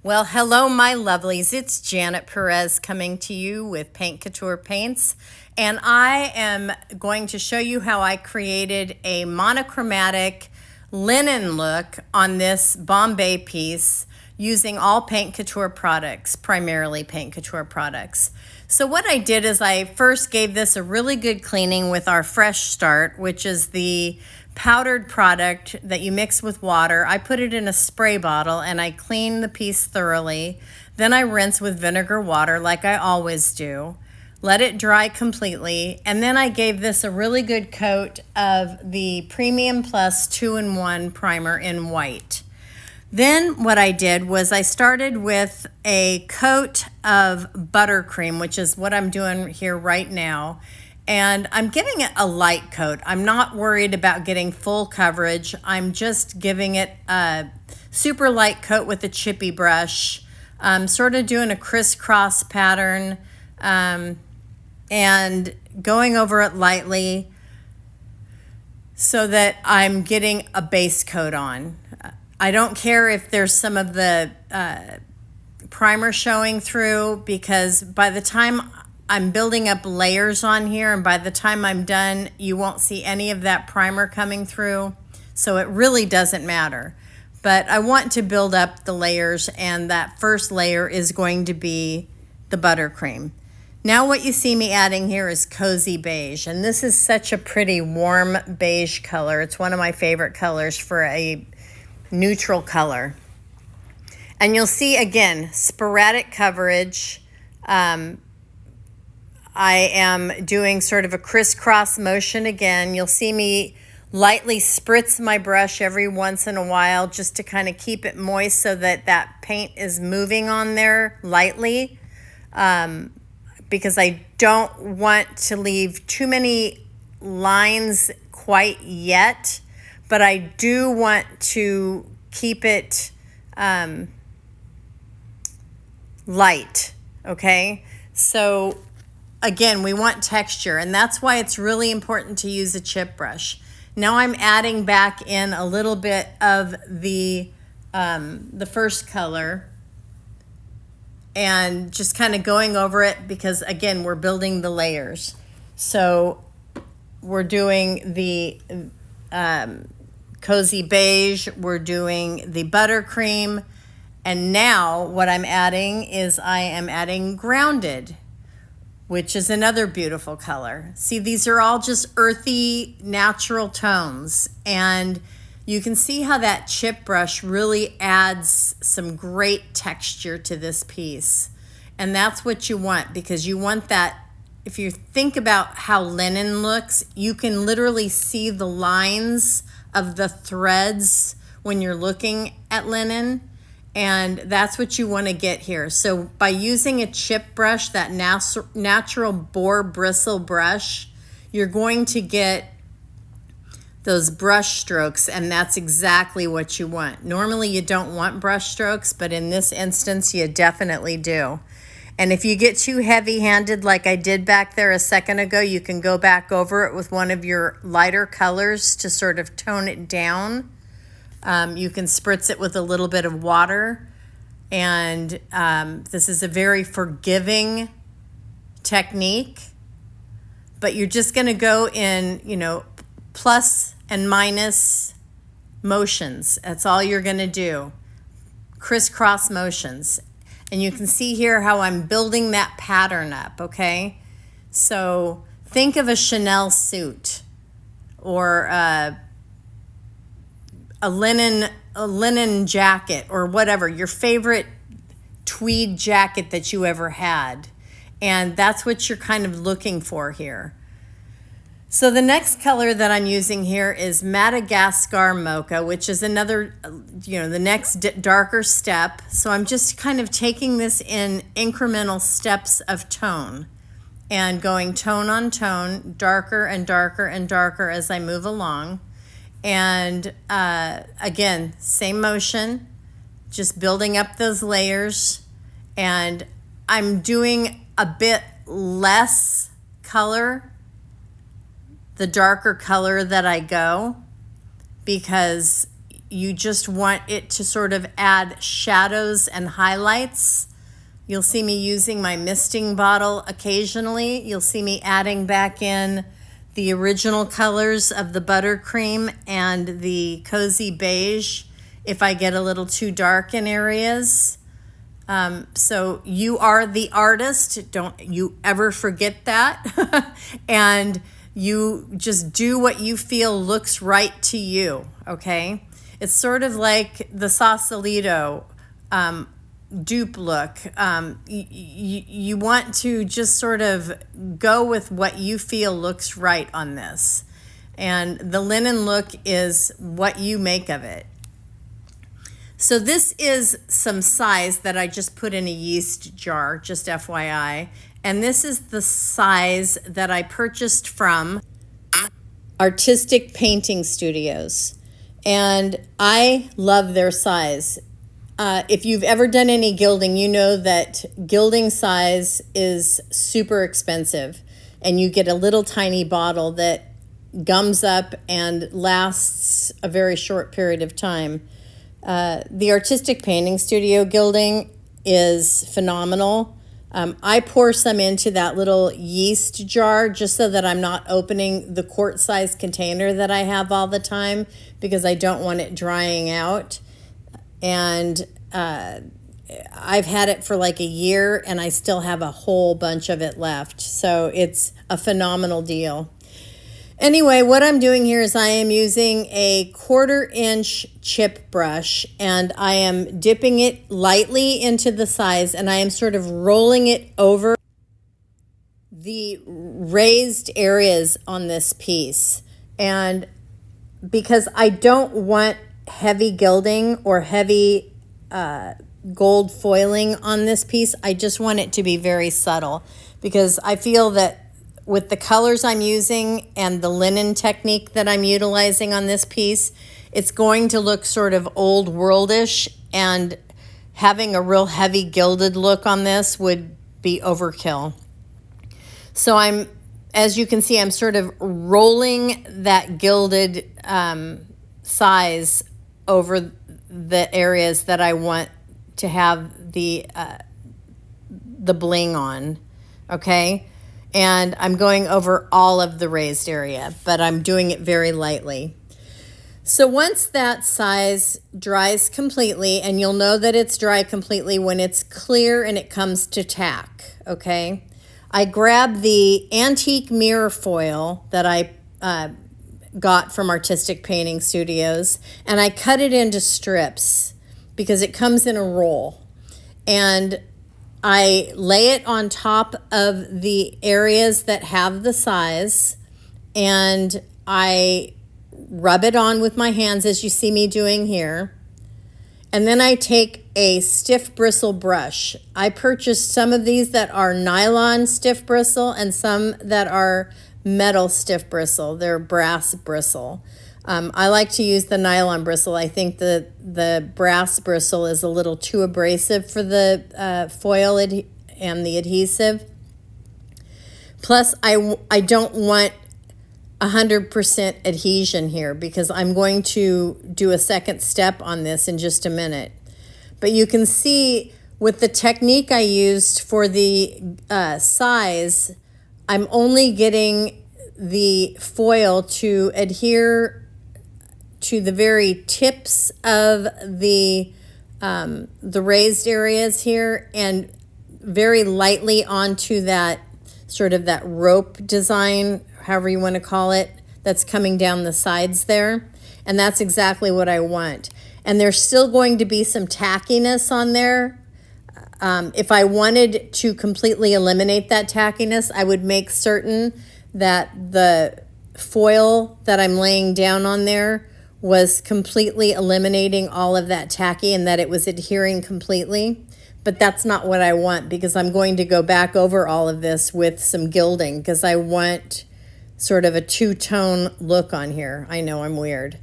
Well, hello, my lovelies. It's Janet Perez coming to you with Paint Couture Paints, and I am going to show you how I created a monochromatic linen look on this Bombe piece using all Paint Couture products, primarily Paint Couture products. So what I did is I first gave this a really good cleaning with our Fresh Start, which is the powdered product that you mix with water. I put it in a spray bottle and I clean the piece thoroughly. Then I rinse with vinegar water like I always do. Let it dry completely. And then I gave this a really good coat of the Premium Plus 2-in-1 primer in white. Then what I did was I started with a coat of Buttercream, which is what I'm doing here right now. And I'm giving it a light coat. I'm not worried about getting full coverage. I'm just giving it a super light coat with a chippy brush, sort of doing a crisscross pattern and going over it lightly so that I'm getting a base coat on. I don't care if there's some of the primer showing through, because by the time I'm building up layers on here, and by the time I'm done, you won't see any of that primer coming through. So it really doesn't matter. But I want to build up the layers, and that first layer is going to be the Buttercream. Now what you see me adding here is Cozy Beige, and this is such a pretty warm beige color. It's one of my favorite colors for a neutral color. And you'll see, again, sporadic coverage. I am doing sort of a crisscross motion again. You'll see me lightly spritz my brush every once in a while just to kind of keep it moist so that that paint is moving on there lightly, because I don't want to leave too many lines quite yet, but I do want to keep it light, okay? So again, we want texture, and that's why it's really important to use a chip brush. Now I'm adding back in a little bit of the first color and just kind of going over it, because again, we're building the layers. So we're doing the Cozy Beige, we're doing the Buttercream, and now what I'm adding is I am adding Grounded, which is another beautiful color. See, these are all just earthy, natural tones. And you can see how that chip brush really adds some great texture to this piece. And that's what you want, because you want that. If you think about how linen looks, you can literally see the lines of the threads when you're looking at linen. And that's what you want to get here. So by using a chip brush, that natural boar bristle brush, you're going to get those brush strokes, and that's exactly what you want. Normally you don't want brush strokes, but in this instance you definitely do. And if you get too heavy-handed like I did back there a second ago, you can go back over it with one of your lighter colors to sort of tone it down. You can spritz it with a little bit of water, and this is a very forgiving technique, but you're just going to go in, plus and minus motions. That's all you're going to do, crisscross motions. And you can see here how I'm building that pattern up, okay? So think of a Chanel suit or a linen jacket, or whatever, your favorite tweed jacket that you ever had. And that's what you're kind of looking for here. So the next color that I'm using here is Madagascar Mocha, which is another, the next darker step. So I'm just kind of taking this in incremental steps of tone and going tone on tone, darker and darker and darker as I move along. And again, same motion, just building up those layers. And I'm doing a bit less color, the darker color that I go, because you just want it to sort of add shadows and highlights. You'll see me using my misting bottle occasionally. You'll see me adding back in the original colors of the Buttercream and the Cozy Beige if I get a little too dark in areas. So you are the artist. Don't you ever forget that. And you just do what you feel looks right to you, okay? It's sort of like the Sausalito dupe look. You want to just sort of go with what you feel looks right on this. And the linen look is what you make of it. So this is some size that I just put in a yeast jar, just FYI. And this is the size that I purchased from Artistic Painting Studios. And I love their size. If you've ever done any gilding, you know that gilding size is super expensive. And you get a little tiny bottle that gums up and lasts a very short period of time. The Artistic Painting Studio gilding is phenomenal. I pour some into that little yeast jar just so that I'm not opening the quart-sized container that I have all the time because I don't want it drying out. And I've had it for like a year and I still have a whole bunch of it left. So it's a phenomenal deal. Anyway, what I'm doing here is I am using a 1/4-inch chip brush and I am dipping it lightly into the size and I am sort of rolling it over the raised areas on this piece. And because I don't want heavy gilding or heavy gold foiling on this piece, I just want it to be very subtle because I feel that with the colors I'm using and the linen technique that I'm utilizing on this piece, it's going to look sort of old worldish, and having a real heavy gilded look on this would be overkill. So as you can see, I'm sort of rolling that gilded size over the areas that I want to have the bling on, okay? And I'm going over all of the raised area, but I'm doing it very lightly. So once that size dries completely, and you'll know that it's dry completely when it's clear and it comes to tack, okay? I grab the antique mirror foil that I got from Artistic Painting Studios, and I cut it into strips because it comes in a roll. And I lay it on top of the areas that have the size, and I rub it on with my hands as you see me doing here. And then I take a stiff bristle brush. I purchased some of these that are nylon stiff bristle and some that are metal stiff bristle. They're brass bristle. I like to use the nylon bristle. I think the brass bristle is a little too abrasive for the foil and the adhesive. Plus, I don't want 100% adhesion here because I'm going to do a second step on this in just a minute. But you can see with the technique I used for the size, I'm only getting the foil to adhere to the very tips of the raised areas here and very lightly onto that sort of that rope design, however you want to call it, that's coming down the sides there. And that's exactly what I want. And there's still going to be some tackiness on there. If I wanted to completely eliminate that tackiness, I would make certain that the foil that I'm laying down on there was completely eliminating all of that tacky and that it was adhering completely. But that's not what I want because I'm going to go back over all of this with some gilding because I want sort of a two-tone look on here. I know I'm weird.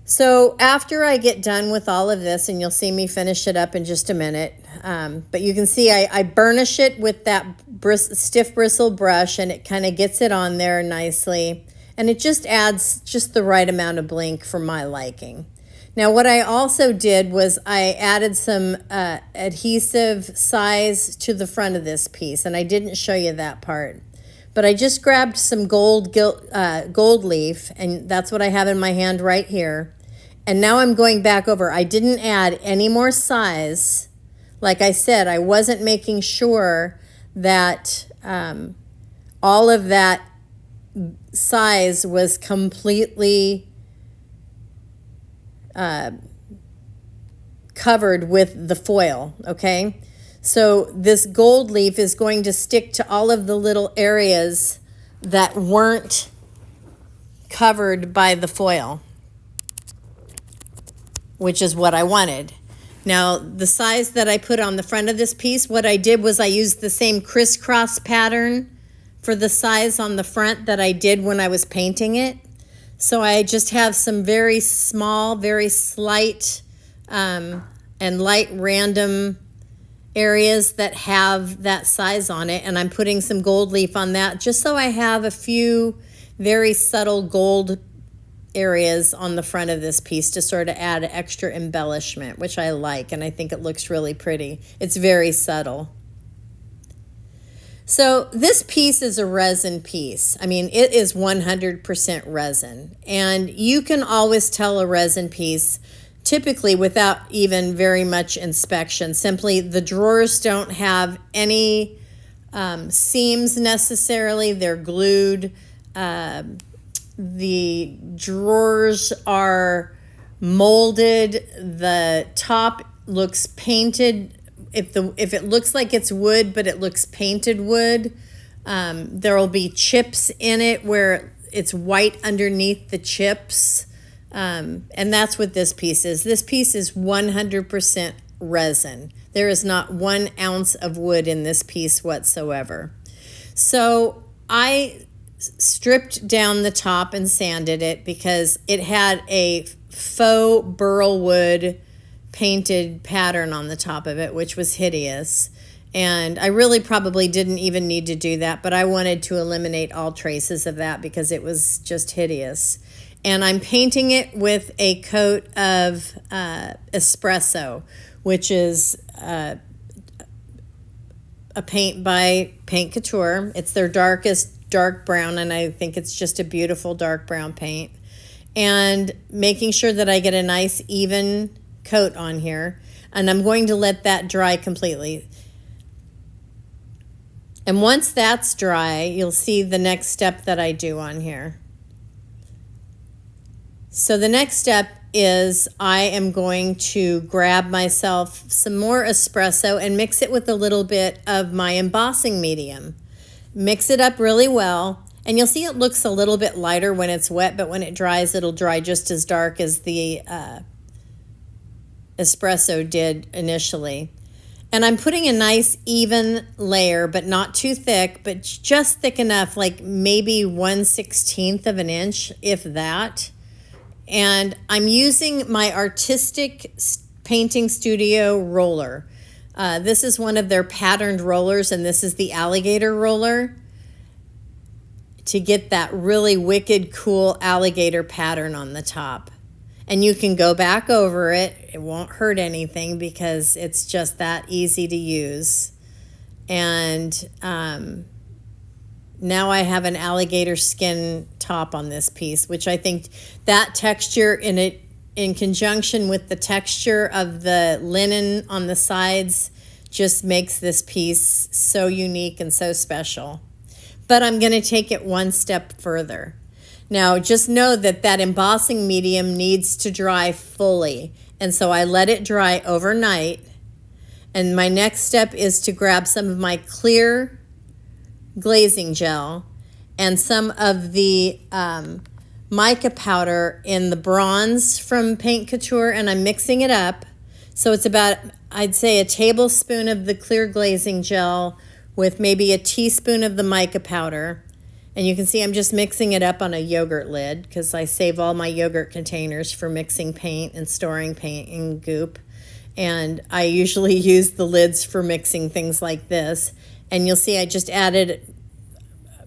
So after I get done with all of this, and you'll see me finish it up in just a minute, but you can see I burnish it with that stiff bristle brush and it kind of gets it on there nicely. And it just adds just the right amount of blink for my liking. Now what I also did was I added some adhesive size to the front of this piece, and I didn't show you that part. But I just grabbed some gold leaf, and that's what I have in my hand right here. And now I'm going back over. I didn't add any more size. Like I said, I wasn't making sure that all of that size was completely covered with the foil, okay? So this gold leaf is going to stick to all of the little areas that weren't covered by the foil, which is what I wanted. Now, the size that I put on the front of this piece, what I did was I used the same crisscross pattern for the size on the front that I did when I was painting it. So I just have some very small, very slight and light random areas that have that size on it. And I'm putting some gold leaf on that just so I have a few very subtle gold areas on the front of this piece to sort of add extra embellishment, which I like, and I think it looks really pretty. It's very subtle. So this piece is a resin piece. I mean, it is 100% resin, and you can always tell a resin piece typically without even very much inspection. Simply, the drawers don't have any seams necessarily. They're glued. The drawers are molded. The top looks painted. If it looks like it's wood, but it looks painted wood, there will be chips in it where it's white underneath the chips. And that's what this piece is. This piece is 100% resin. There is not 1 ounce of wood in this piece whatsoever. So I stripped down the top and sanded it because it had a faux burl wood painted pattern on the top of it, which was hideous. And I really probably didn't even need to do that, but I wanted to eliminate all traces of that because it was just hideous. And I'm painting it with a coat of Espresso, which is a paint by Paint Couture. It's their darkest dark brown, and I think it's just a beautiful dark brown paint. And making sure that I get a nice even coat on here, and I'm going to let that dry completely. And once that's dry, you'll see the next step that I do on here. So the next step is I am going to grab myself some more espresso and mix it with a little bit of my embossing medium. Mix it up really well, and you'll see it looks a little bit lighter when it's wet, but when it dries, it'll dry just as dark as the espresso did initially. And I'm putting a nice even layer, but not too thick, but just thick enough, like maybe 1/16 of an inch, if that. And I'm using my Artistic Painting Studio roller. This is one of their patterned rollers, and this is the alligator roller to get that really wicked cool alligator pattern on the top. And you can go back over it. It won't hurt anything because it's just that easy to use. And now I have an alligator skin top on this piece, which I think that texture in conjunction with the texture of the linen on the sides just makes this piece so unique and so special. But I'm going to take it one step further. Now, just know that that embossing medium needs to dry fully. And so I let it dry overnight. And my next step is to grab some of my clear glazing gel and some of the mica powder in the bronze from Paint Couture, and I'm mixing it up. So it's about, I'd say, a tablespoon of the clear glazing gel with maybe a teaspoon of the mica powder. And you can see I'm just mixing it up on a yogurt lid because I save all my yogurt containers for mixing paint and storing paint in goop. And I usually use the lids for mixing things like this. And you'll see I just added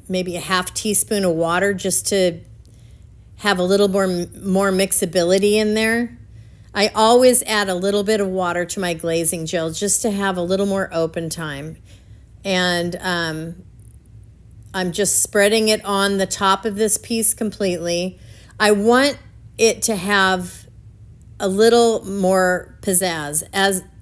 maybe a half teaspoon of water just to have a little more mixability in there. I always add a little bit of water to my glazing gel just to have a little more open time. And I'm just spreading it on the top of this piece completely. I want it to have a little more pizzazz.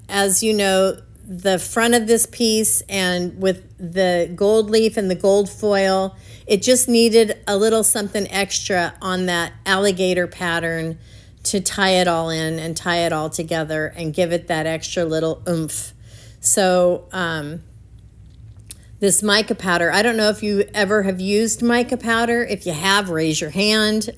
As you know, the front of this piece and with the gold leaf and the gold foil, it just needed a little something extra on that alligator pattern to tie it all in and tie it all together and give it that extra little oomph. So this mica powder, I don't know if you ever have used mica powder. If you have, raise your hand.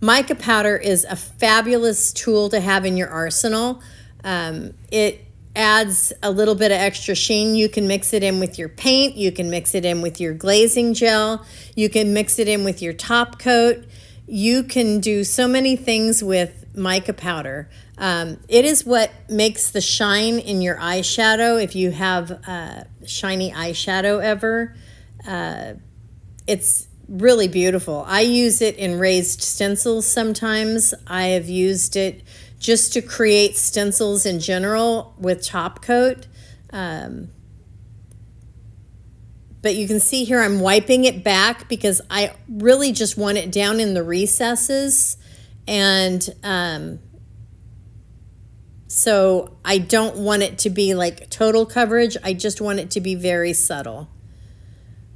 Mica powder is a fabulous tool to have in your arsenal. It adds a little bit of extra sheen. You can mix it in with your paint. You can mix it in with your glazing gel. You can mix it in with your top coat. You can do so many things with mica powder. It is what makes the shine in your eyeshadow. If you have shiny eyeshadow ever, it's really beautiful. I use it in raised stencils sometimes. I have used it just to create stencils in general with top coat. But you can see here I'm wiping it back because I really just want it down in the recesses. And so I don't want it to be like total coverage. I just want it to be very subtle.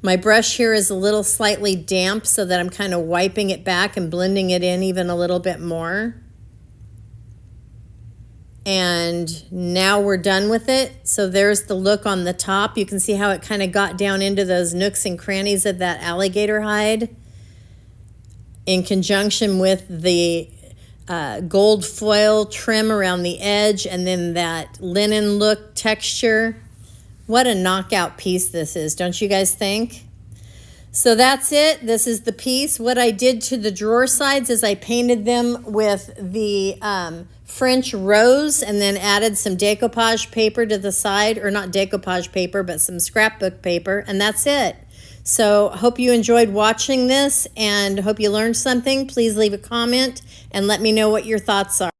My brush here is a little slightly damp so that I'm kind of wiping it back and blending it in even a little bit more. And now we're done with it. So there's the look on the top. You can see how it kind of got down into those nooks and crannies of that alligator hide in conjunction with the gold foil trim around the edge and then that linen look texture. What a knockout piece this is, don't you guys think? So that's it. This is the piece. What I did to the drawer sides is I painted them with the French rose and then added some decoupage paper to the side, or not decoupage paper, but some scrapbook paper, and that's it. So hope you enjoyed watching this and hope you learned something. Please leave a comment and let me know what your thoughts are.